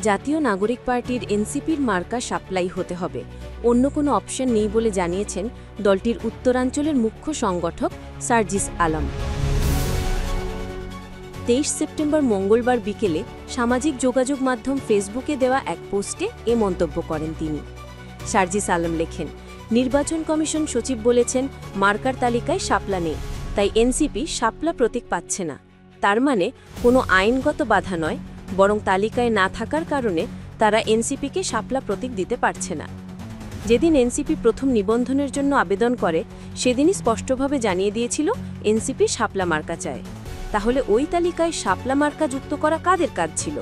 জাতীয় নাগরিক পার্টির এনসিপির মার্কা সাপ্লাই হতে হবে, অন্য কোনো অপশন নেই বলে জানিয়েছেন দলটির উত্তরাঞ্চলের মুখ্য সংগঠক সার্জিস আলম। 23 সেপ্টেম্বর মঙ্গলবার বিকেলে সামাজিক যোগাযোগ মাধ্যম ফেসবুকে দেওয়া এক পোস্টে এ মন্তব্য করেন তিনি। সার্জিস আলম লেখেন, নির্বাচন কমিশন সচিব বলেছেন মার্কার তালিকায় শাপলা নেই, তাই এনসিপি শাপলা প্রতীক পাচ্ছে না। তার মানে কোনো আইনগত বাধা নয়, বরং তালিকায় না থাকার কারণে তারা এনসিপিকে শাপলা প্রতীক দিতে পারছে না। যেদিন এনসিপি প্রথম নিবন্ধনের জন্য আবেদন করে সেদিনই স্পষ্টভাবে জানিয়ে দিয়েছিল এনসিপি শাপলা মার্কা চায়। তাহলে ওই তালিকায় শাপলা মার্কা যুক্ত করা কাদের কাজ ছিল?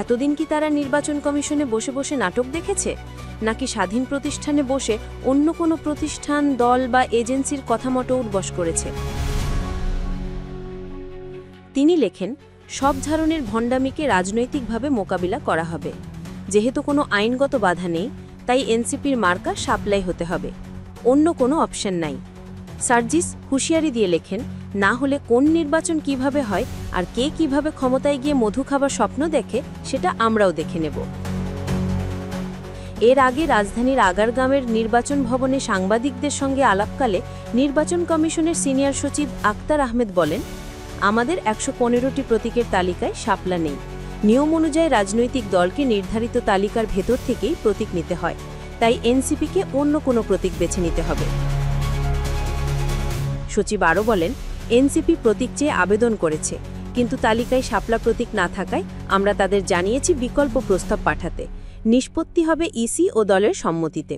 এতদিন কি তারা নির্বাচন কমিশনে বসে বসে নাটক দেখেছে, নাকি স্বাধীন প্রতিষ্ঠানে বসে অন্য কোনো প্রতিষ্ঠান, দল বা এজেন্সির কথা মতো উঠবস করেছে? তিনি লেখেন, সব ধরনের ভণ্ডামিকে রাজনৈতিকভাবে মোকাবিলা করা হবে। যেহেতু কোনো আইনগত বাধা নেই, তাই এনসিপির মার্কা শাপলাই হতে হবে, অন্য কোনো অপশন নাই। সার্জিস হুঁশিয়ারি দিয়ে লেখেন, না হলে কোন নির্বাচন কিভাবে হয় আর কে কিভাবে ক্ষমতায় গিয়ে মধু খাবার স্বপ্ন দেখে সেটা আমরাও দেখে নেব। এর আগে রাজধানীর আগারগাঁওয়ের নির্বাচন ভবনে সাংবাদিকদের সঙ্গে আলাপকালে নির্বাচন কমিশনের সিনিয়র সচিব আক্তার আহমেদ বলেন, আমাদের ১১৫টি প্রতীকের তালিকায় শাপলা নেই। নিয়ম অনুযায়ী রাজনৈতিক দলকে নির্ধারিত তালিকার ভেতর থেকেই প্রতীক নিতে হয়, তাই এনসিপিকে অন্য কোনো প্রতীক বেছে নিতে হবে। সচিব আরও বলেন, এনসিপি প্রতীক চেয়ে আবেদন করেছে, কিন্তু তালিকায় শাপলা প্রতীক না থাকায় আমরা তাদের জানিয়েছি বিকল্প প্রস্তাব পাঠাতে। নিষ্পত্তি হবে ইসি ও দলের সম্মতিতে।